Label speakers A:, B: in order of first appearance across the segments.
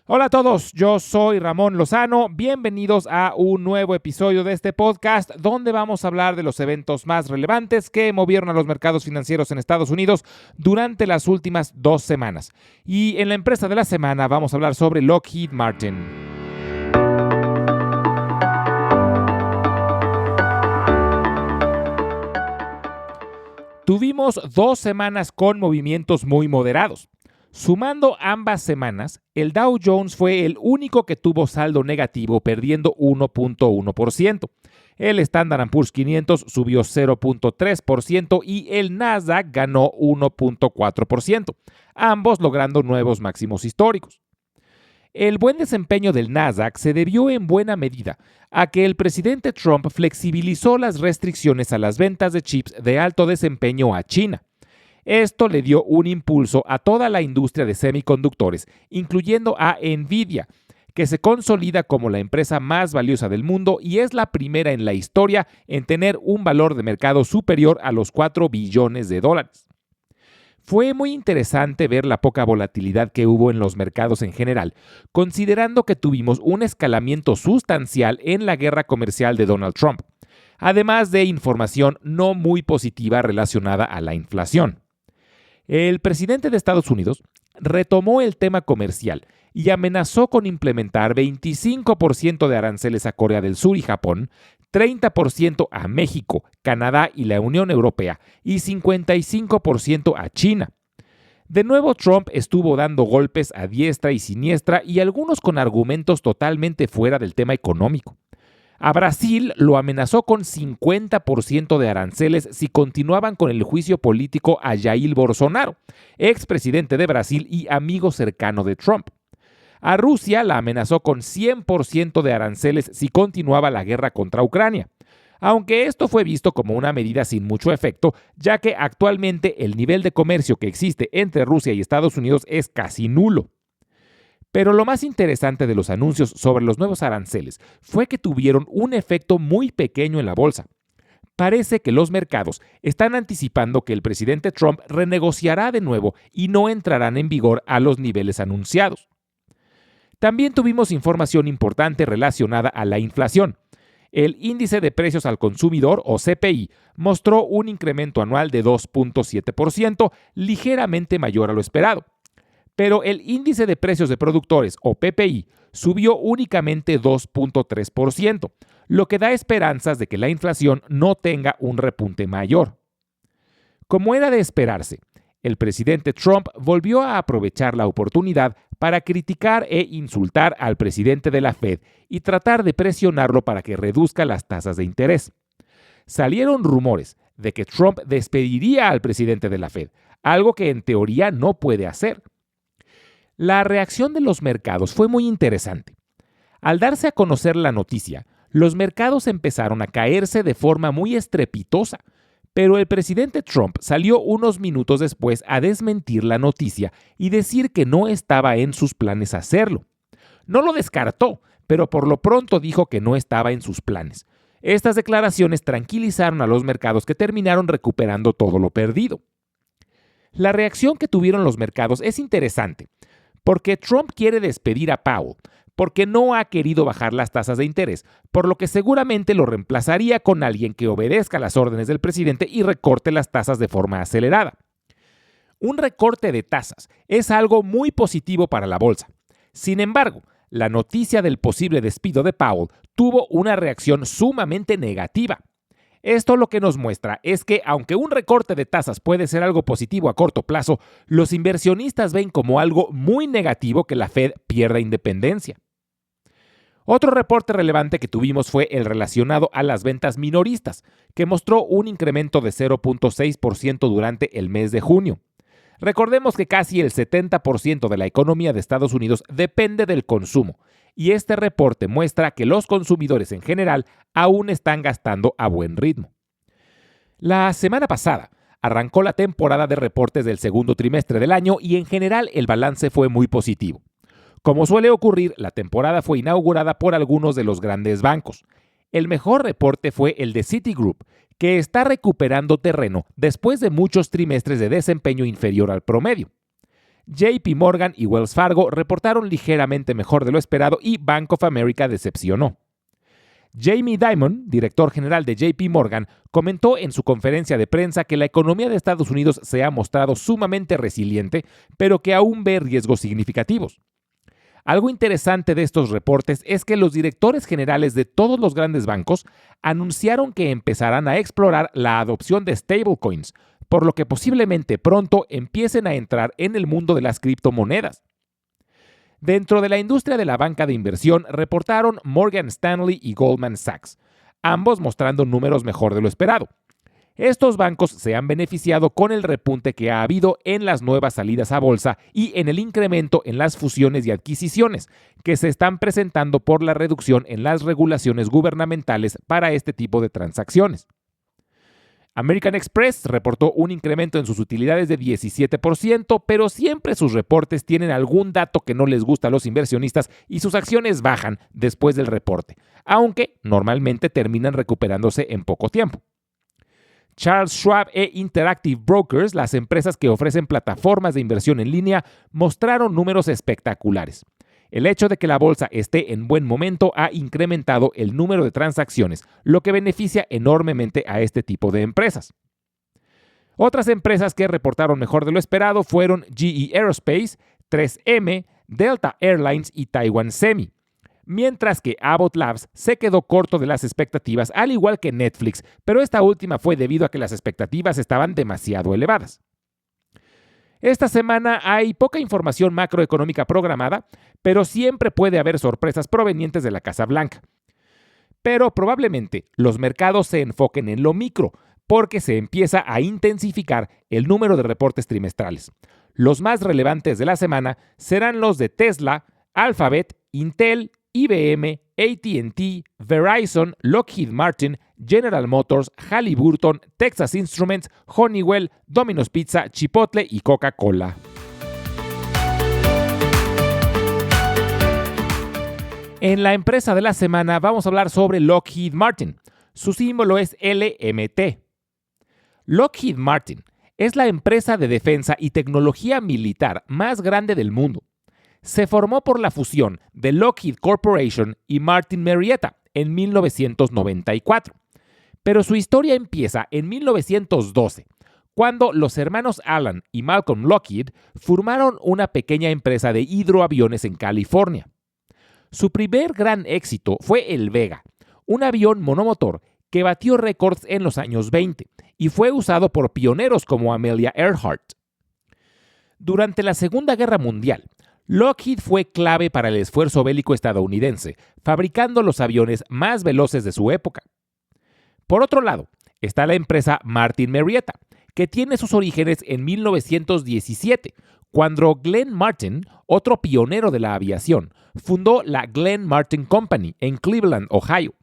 A: Hola a todos, yo soy Ramón Lozano, bienvenidos a un nuevo episodio de este podcast donde vamos a hablar de los eventos más relevantes que movieron a los mercados financieros en Estados Unidos durante las últimas 2 semanas. Y en la empresa de la semana vamos a hablar sobre Lockheed Martin. Tuvimos 2 semanas con movimientos muy moderados. Sumando ambas semanas, el Dow Jones fue el único que tuvo saldo negativo, perdiendo 1.1%. El Standard & Poor's 500 subió 0.3% y el Nasdaq ganó 1.4%, ambos logrando nuevos máximos históricos. El buen desempeño del Nasdaq se debió en buena medida a que el presidente Trump flexibilizó las restricciones a las ventas de chips de alto desempeño a China. Esto le dio un impulso a toda la industria de semiconductores, incluyendo a Nvidia, que se consolida como la empresa más valiosa del mundo y es la primera en la historia en tener un valor de mercado superior a los $4 billones. Fue muy interesante ver la poca volatilidad que hubo en los mercados en general, considerando que tuvimos un escalamiento sustancial en la guerra comercial de Donald Trump, además de información no muy positiva relacionada a la inflación. El presidente de Estados Unidos retomó el tema comercial y amenazó con implementar 25% de aranceles a Corea del Sur y Japón, 30% a México, Canadá y la Unión Europea y 55% a China. De nuevo, Trump estuvo dando golpes a diestra y siniestra y algunos con argumentos totalmente fuera del tema económico. A Brasil lo amenazó con 50% de aranceles si continuaban con el juicio político a Jair Bolsonaro, expresidente de Brasil y amigo cercano de Trump. A Rusia la amenazó con 100% de aranceles si continuaba la guerra contra Ucrania, aunque esto fue visto como una medida sin mucho efecto, ya que actualmente el nivel de comercio que existe entre Rusia y Estados Unidos es casi nulo. Pero lo más interesante de los anuncios sobre los nuevos aranceles fue que tuvieron un efecto muy pequeño en la bolsa. Parece que los mercados están anticipando que el presidente Trump renegociará de nuevo y no entrarán en vigor a los niveles anunciados. También tuvimos información importante relacionada a la inflación. El índice de precios al consumidor, o CPI, mostró un incremento anual de 2.7%, ligeramente mayor a lo esperado. Pero el índice de precios de productores, o PPI, subió únicamente 2.3%, lo que da esperanzas de que la inflación no tenga un repunte mayor. Como era de esperarse, el presidente Trump volvió a aprovechar la oportunidad para criticar e insultar al presidente de la Fed y tratar de presionarlo para que reduzca las tasas de interés. Salieron rumores de que Trump despediría al presidente de la Fed, algo que en teoría no puede hacer. La reacción de los mercados fue muy interesante. Al darse a conocer la noticia, los mercados empezaron a caerse de forma muy estrepitosa, pero el presidente Trump salió unos minutos después a desmentir la noticia y decir que no estaba en sus planes hacerlo. No lo descartó, pero por lo pronto dijo que no estaba en sus planes. Estas declaraciones tranquilizaron a los mercados que terminaron recuperando todo lo perdido. La reacción que tuvieron los mercados es interesante, porque Trump quiere despedir a Powell, porque no ha querido bajar las tasas de interés, por lo que seguramente lo reemplazaría con alguien que obedezca las órdenes del presidente y recorte las tasas de forma acelerada. Un recorte de tasas es algo muy positivo para la bolsa. Sin embargo, la noticia del posible despido de Powell tuvo una reacción sumamente negativa. Esto lo que nos muestra es que, aunque un recorte de tasas puede ser algo positivo a corto plazo, los inversionistas ven como algo muy negativo que la Fed pierda independencia. Otro reporte relevante que tuvimos fue el relacionado a las ventas minoristas, que mostró un incremento de 0.6% durante el mes de junio. Recordemos que casi el 70% de la economía de Estados Unidos depende del consumo, y este reporte muestra que los consumidores en general aún están gastando a buen ritmo. La semana pasada arrancó la temporada de reportes del segundo trimestre del año y en general el balance fue muy positivo. Como suele ocurrir, la temporada fue inaugurada por algunos de los grandes bancos. El mejor reporte fue el de Citigroup, que está recuperando terreno después de muchos trimestres de desempeño inferior al promedio. JP Morgan y Wells Fargo reportaron ligeramente mejor de lo esperado y Bank of America decepcionó. Jamie Dimon, director general de JP Morgan, comentó en su conferencia de prensa que la economía de Estados Unidos se ha mostrado sumamente resiliente, pero que aún ve riesgos significativos. Algo interesante de estos reportes es que los directores generales de todos los grandes bancos anunciaron que empezarán a explorar la adopción de stablecoins, por lo que posiblemente pronto empiecen a entrar en el mundo de las criptomonedas. Dentro de la industria de la banca de inversión reportaron Morgan Stanley y Goldman Sachs, ambos mostrando números mejor de lo esperado. Estos bancos se han beneficiado con el repunte que ha habido en las nuevas salidas a bolsa y en el incremento en las fusiones y adquisiciones, que se están presentando por la reducción en las regulaciones gubernamentales para este tipo de transacciones. American Express reportó un incremento en sus utilidades de 17%, pero siempre sus reportes tienen algún dato que no les gusta a los inversionistas y sus acciones bajan después del reporte, aunque normalmente terminan recuperándose en poco tiempo. Charles Schwab e Interactive Brokers, las empresas que ofrecen plataformas de inversión en línea, mostraron números espectaculares. El hecho de que la bolsa esté en buen momento ha incrementado el número de transacciones, lo que beneficia enormemente a este tipo de empresas. Otras empresas que reportaron mejor de lo esperado fueron GE Aerospace, 3M, Delta Airlines y Taiwan Semi. Mientras que Abbott Labs se quedó corto de las expectativas, al igual que Netflix, pero esta última fue debido a que las expectativas estaban demasiado elevadas. Esta semana hay poca información macroeconómica programada, pero siempre puede haber sorpresas provenientes de la Casa Blanca. Pero probablemente los mercados se enfoquen en lo micro, porque se empieza a intensificar el número de reportes trimestrales. Los más relevantes de la semana serán los de Tesla, Alphabet, Intel, IBM, AT&T, Verizon, Lockheed Martin, General Motors, Halliburton, Texas Instruments, Honeywell, Domino's Pizza, Chipotle y Coca-Cola. En la empresa de la semana vamos a hablar sobre Lockheed Martin. Su símbolo es LMT. Lockheed Martin es la empresa de defensa y tecnología militar más grande del mundo. Se formó por la fusión de Lockheed Corporation y Martin Marietta en 1994. Pero su historia empieza en 1912, cuando los hermanos Alan y Malcolm Lockheed formaron una pequeña empresa de hidroaviones en California. Su primer gran éxito fue el Vega, un avión monomotor que batió récords en los años 20 y fue usado por pioneros como Amelia Earhart. Durante la Segunda Guerra Mundial, Lockheed fue clave para el esfuerzo bélico estadounidense, fabricando los aviones más veloces de su época. Por otro lado, está la empresa Martin Marietta, que tiene sus orígenes en 1917, cuando Glenn Martin, otro pionero de la aviación, fundó la Glenn Martin Company en Cleveland, Ohio.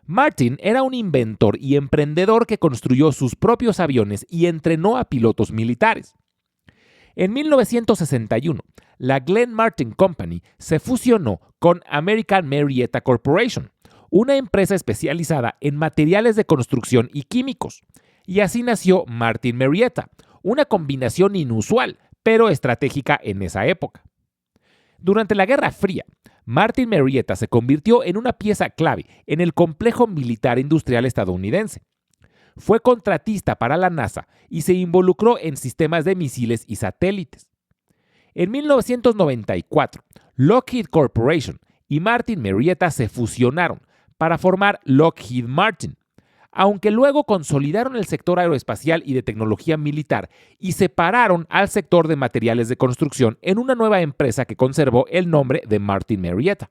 A: Martin era un inventor y emprendedor que construyó sus propios aviones y entrenó a pilotos militares. En 1961, la Glenn Martin Company se fusionó con American Marietta Corporation, una empresa especializada en materiales de construcción y químicos, y así nació Martin Marietta, una combinación inusual, pero estratégica en esa época. Durante la Guerra Fría, Martin Marietta se convirtió en una pieza clave en el complejo militar industrial estadounidense. Fue contratista para la NASA y se involucró en sistemas de misiles y satélites. En 1994, Lockheed Corporation y Martin Marietta se fusionaron para formar Lockheed Martin, aunque luego consolidaron el sector aeroespacial y de tecnología militar y separaron al sector de materiales de construcción en una nueva empresa que conservó el nombre de Martin Marietta.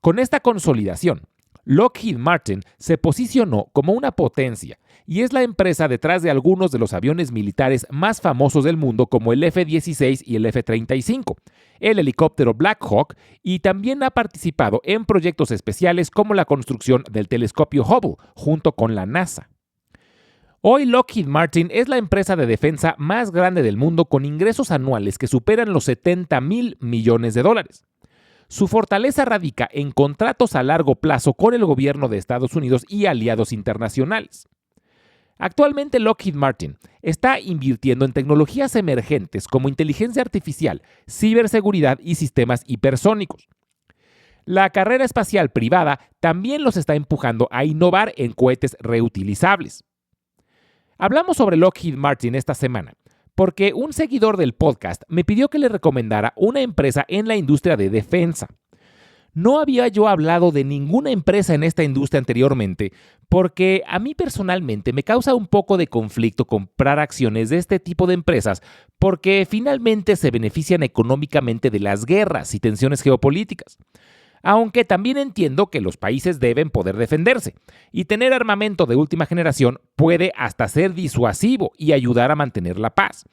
A: Con esta consolidación, Lockheed Martin se posicionó como una potencia y es la empresa detrás de algunos de los aviones militares más famosos del mundo como el F-16 y el F-35, el helicóptero Black Hawk, y también ha participado en proyectos especiales como la construcción del telescopio Hubble junto con la NASA. Hoy Lockheed Martin es la empresa de defensa más grande del mundo con ingresos anuales que superan los $70,000 millones. Su fortaleza radica en contratos a largo plazo con el gobierno de Estados Unidos y aliados internacionales. Actualmente Lockheed Martin está invirtiendo en tecnologías emergentes como inteligencia artificial, ciberseguridad y sistemas hipersónicos. La carrera espacial privada también los está empujando a innovar en cohetes reutilizables. Hablamos sobre Lockheed Martin esta semana porque un seguidor del podcast me pidió que le recomendara una empresa en la industria de defensa. No había yo hablado de ninguna empresa en esta industria anteriormente porque a mí personalmente me causa un poco de conflicto comprar acciones de este tipo de empresas porque finalmente se benefician económicamente de las guerras y tensiones geopolíticas. Aunque también entiendo que los países deben poder defenderse y tener armamento de última generación puede hasta ser disuasivo y ayudar a mantener la paz.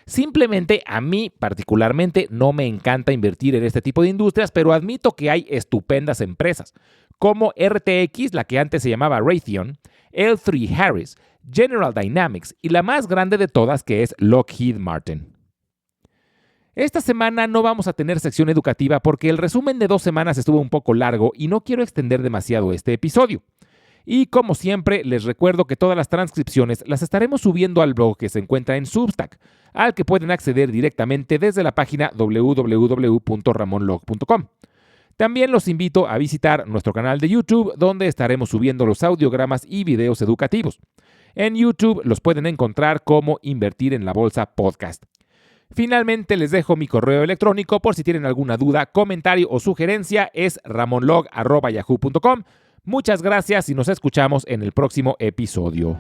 A: Simplemente a mí particularmente no me encanta invertir en este tipo de industrias, pero admito que hay estupendas empresas, como RTX, la que antes se llamaba Raytheon, L3 Harris, General Dynamics y la más grande de todas que es Lockheed Martin. Esta semana no vamos a tener sección educativa porque el resumen de 2 semanas estuvo un poco largo y no quiero extender demasiado este episodio. Y como siempre, les recuerdo que todas las transcripciones las estaremos subiendo al blog que se encuentra en Substack, al que pueden acceder directamente desde la página www.ramonlog.com. También los invito a visitar nuestro canal de YouTube, donde estaremos subiendo los audiogramas y videos educativos. En YouTube los pueden encontrar como Invertir en la Bolsa Podcast. Finalmente les dejo mi correo electrónico por si tienen alguna duda, comentario o sugerencia, es ramonlog@yahoo.com. Muchas gracias y nos escuchamos en el próximo episodio.